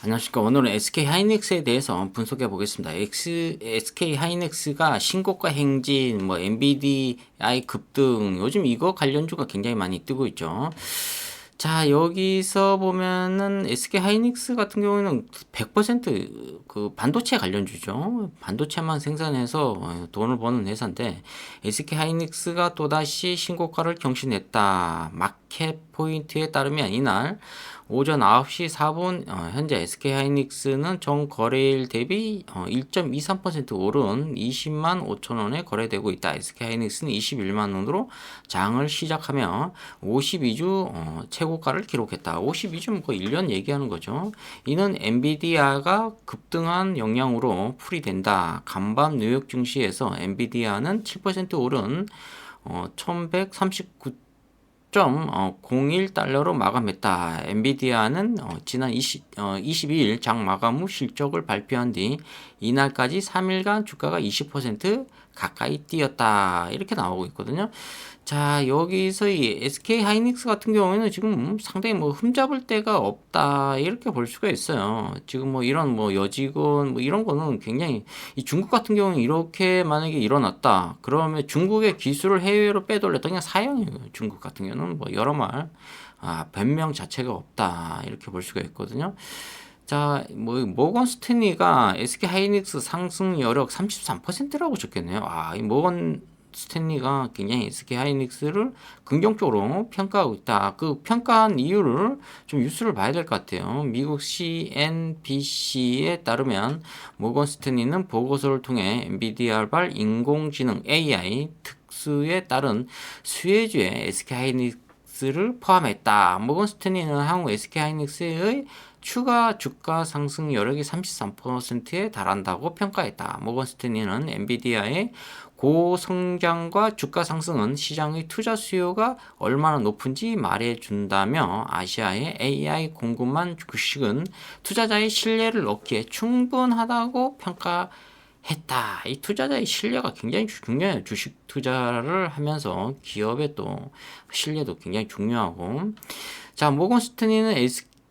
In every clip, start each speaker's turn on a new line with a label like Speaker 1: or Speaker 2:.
Speaker 1: 안녕하십니까. 오늘은 SK 하이닉스에 대해서 분석해 보겠습니다. SK 하이닉스가 신고가 행진, 엔비디아이 급등, 요즘 이거 관련주가 굉장히 많이 뜨고 있죠. 자, 여기서 보면은 SK 하이닉스 같은 경우에는 100%그 반도체 관련주죠. 반도체만 생산해서 돈을 버는 회사인데, SK 하이닉스가 또다시 신고가를 경신했다. 마켓 포인트에 따르면 이날 오전 9시 4분 현재 SK하이닉스는 전 거래일 대비 1.23% 오른 20만 5천 원에 거래되고 있다. SK하이닉스는 21만 원으로 장을 시작하며 52주 최고가를 기록했다. 52주는 거의 1년 얘기하는 거죠. 이는 엔비디아가 급등한 영향으로 풀이된다. 간밤 뉴욕 증시에서 엔비디아는 7% 오른 1139 0.01달러로 마감했다. 엔비디아는 지난 22일 장 마감 후 실적을 발표한 뒤 이날까지 3일간 주가가 20% 가까이 뛰었다. 이렇게 나오고 있거든요. 자, 여기서 이 SK 하이닉스 같은 경우에는 지금 상당히 흠잡을 데가 없다. 이렇게 볼 수가 있어요. 지금 이런 여직원 이런 거는 굉장히 이 중국 같은 경우는 이렇게 만약에 일어났다. 그러면 중국의 기술을 해외로 빼돌렸다. 그냥 사형이에요. 중국 같은 경우는 여러 말 변명 자체가 없다. 이렇게 볼 수가 있거든요. 자, 모건 스탠리가 SK 하이닉스 상승 여력 33%라고 적겠네요. 이 모건 스탠리가 굉장히 SK 하이닉스를 긍정적으로 평가하고 있다. 그 평가한 이유를 좀 뉴스를 봐야 될 것 같아요. 미국 CNBC에 따르면 모건 스탠리는 보고서를 통해 엔비디아발 인공지능 AI 특수에 따른 수혜주에 SK 하이닉스를 포함했다. 모건 스탠리는 향후 SK 하이닉스의 추가 주가 상승 여력이 33%에 달한다고 평가했다. 모건 스탠리는 엔비디아의 고성장과 주가 상승은 시장의 투자 수요가 얼마나 높은지 말해준다며 아시아의 AI 공급만 주식은 투자자의 신뢰를 얻기에 충분하다고 평가했다. 이 투자자의 신뢰가 굉장히 중요해요. 주식 투자를 하면서 기업의 또 신뢰도 굉장히 중요하고. 자, 모건 스탠리는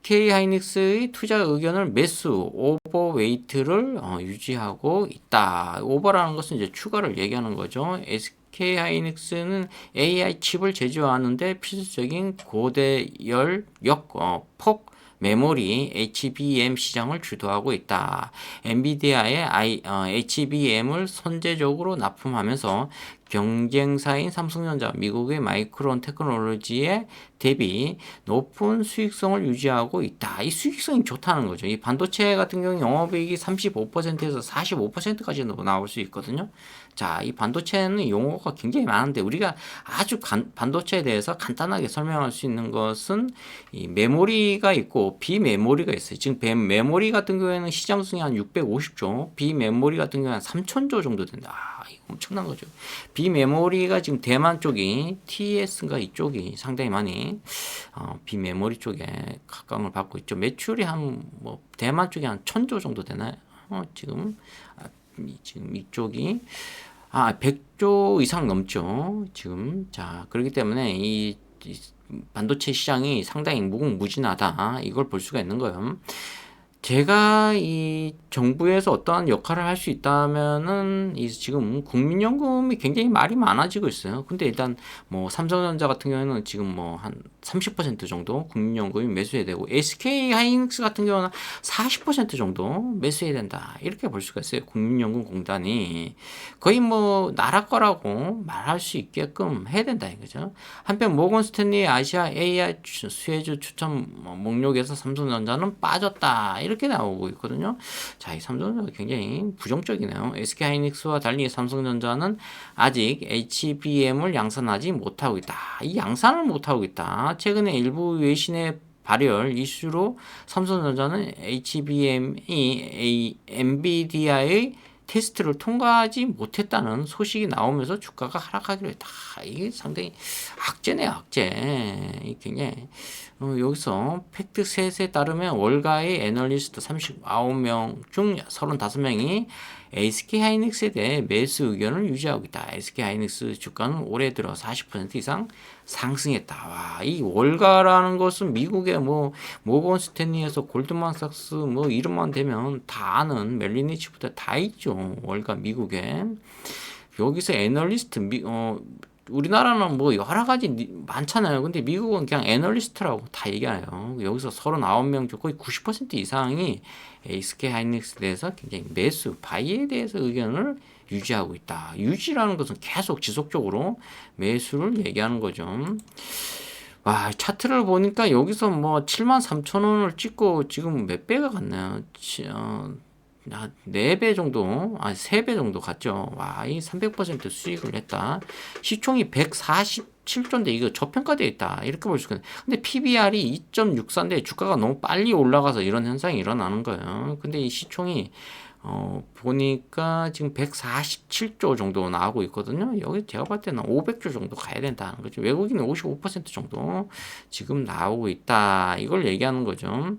Speaker 1: SK하이닉스의 투자 의견을 매수 오버웨이트를 유지하고 있다. 오버라는 것은 이제 추가를 얘기하는 거죠. SK하이닉스는 AI 칩을 제조하는데 필수적인 고대열 폭 메모리 HBM 시장을 주도하고 있다. 엔비디아의 HBM을 선제적으로 납품하면서 경쟁사인 삼성전자, 미국의 마이크론 테크놀로지에 대비 높은 수익성을 유지하고 있다. 이 수익성이 좋다는 거죠. 이 반도체 같은 경우 영업이익이 35%에서 45%까지도 나올 수 있거든요. 자, 이 반도체는 용어가 굉장히 많은데 우리가 아주 반도체에 대해서 간단하게 설명할 수 있는 것은 이 메모리가 있고 비메모리가 있어요. 지금 메모리 같은 경우에는 시장승이 한 650조, 비메모리 같은 경우는 한 3천조 정도 된다. 이거 엄청난 거죠. 비메모리가 지금 대만 쪽이 TS인가 이쪽이 상당히 많이 비메모리 쪽에 각광을 받고 있죠. 매출이 한 대만 쪽이 한 1000조 정도 되나요? 지금 이쪽이 100조 이상 넘죠. 지금 자, 그렇기 때문에 이 반도체 시장이 상당히 무궁무진하다. 이걸 볼 수가 있는 거예요. 제가 이 정부에서 어떠한 역할을 할 수 있다면은 지금 국민연금이 굉장히 말이 많아지고 있어요. 근데 일단 삼성전자 같은 경우에는 지금 한 30% 정도 국민연금이 매수해야 되고 SK하이닉스 같은 경우는 40% 정도 매수해야 된다. 이렇게 볼 수가 있어요. 국민연금공단이 거의 나라 거라고 말할 수 있게끔 해야 된다 이거죠. 한편 모건 스탠리 아시아 AI 수혜주 추천 목록에서 삼성전자는 빠졌다. 이렇게 나오고 있거든요. 자, 이 삼성전자가 굉장히 부정적이네요. SK하이닉스와 달리 삼성전자는 아직 HBM을 양산하지 못하고 있다. 이 양산을 못하고 있다. 최근에 일부 외신의 발열 이슈로 삼성전자는 HBM이 엔비디아의 테스트를 통과하지 못했다는 소식이 나오면서 주가가 하락하기로 했다. 이게 상당히 악재네요, 악재. 굉장히 여기서 팩트셋에 따르면 월가의 애널리스트 39명 중 35명이 SK하이닉스에 대해 매수 의견을 유지하고 있다. SK하이닉스 주가는 올해 들어 40% 이상 상승했다. 와, 이 월가라는 것은 미국의 뭐 모건 스탠리에서 골드만삭스 뭐 이름만 되면 다 아는 멜리니치부터 다 있죠. 월가 미국에. 여기서 애널리스트 우리나라는 뭐 여러 가지 많잖아요. 근데 미국은 그냥 애널리스트라고 다 얘기해요. 여기서 39명 중 거의 90% 이상이 SK 하이닉스에 대해서 굉장히 매수, 바이에 대해서 의견을 유지하고 있다. 유지라는 것은 계속 지속적으로 매수를 얘기하는 거죠. 와, 차트를 보니까 여기서 뭐 73,000원을 찍고 지금 몇 배가 갔나요? 4배 정도, 3배 정도 갔죠. 와, 이 300% 수익을 했다. 시총이 147조인데 이거 저평가되어 있다. 이렇게 볼 수가 있는데. 근데 PBR이 2.64인데 주가가 너무 빨리 올라가서 이런 현상이 일어나는 거예요. 근데 이 시총이 보니까 지금 147조 정도 나오고 있거든요. 여기 제가 봤을 때는 500조 정도 가야 된다는 거죠. 외국인은 55% 정도 지금 나오고 있다. 이걸 얘기하는 거죠.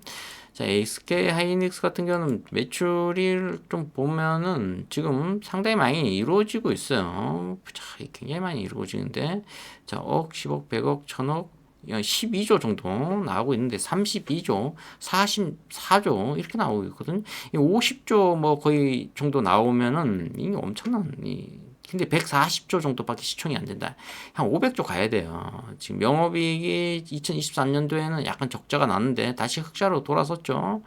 Speaker 1: 자, SK 하이닉스 같은 경우는 매출이 좀 보면은 지금 상당히 많이 이루어지고 있어요. 자, 굉장히 많이 이루어지는데, 자, 억, 10억, 100억, 1000억, 12조 정도 나오고 있는데 32조, 44조 이렇게 나오고 있거든요. 50조 뭐 거의 정도 나오면은 이게 엄청난 근데 140조 정도밖에 시총이 안 된다. 한 500조 가야 돼요. 지금 영업이익이 2023년도에는 약간 적자가 났는데 다시 흑자로 돌아섰죠.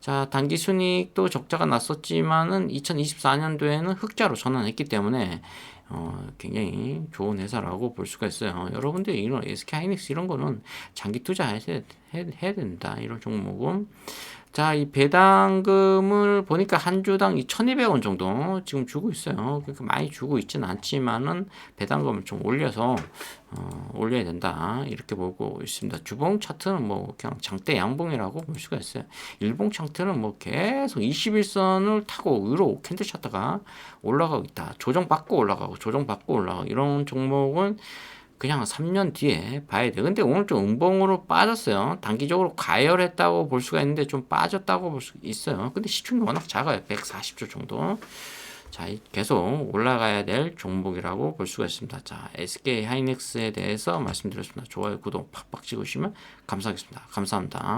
Speaker 1: 자, 단기 순이익도 적자가 났었지만은 2024년도에는 흑자로 전환했기 때문에 굉장히 좋은 회사라고 볼 수가 있어요. 여러분들 이런 SK하이닉스 이런 거는 장기 투자해야 된다. 이런 종목은. 자, 이 배당금을 보니까 한 주당 1,200원 정도 지금 주고 있어요. 그러니까 많이 주고 있지는 않지만은 배당금을 좀 올려서 올려야 된다. 이렇게 보고 있습니다. 주봉 차트는 뭐 그냥 장대 양봉이라고 볼 수가 있어요. 일봉 차트는 뭐 계속 21선을 타고 위로 캔들 차트가 올라가고 있다. 조정받고 올라가고 조정받고 올라가고 이런 종목은 그냥 3년 뒤에 봐야 돼. 근데 오늘 좀 음봉으로 빠졌어요. 단기적으로 가열했다고 볼 수가 있는데 좀 빠졌다고 볼 수 있어요. 근데 시총이 워낙 작아요. 140조 정도. 자, 계속 올라가야 될 종목이라고 볼 수가 있습니다. 자, SK 하이닉스에 대해서 말씀드렸습니다. 좋아요, 구독 팍팍 찍으시면 감사하겠습니다. 감사합니다.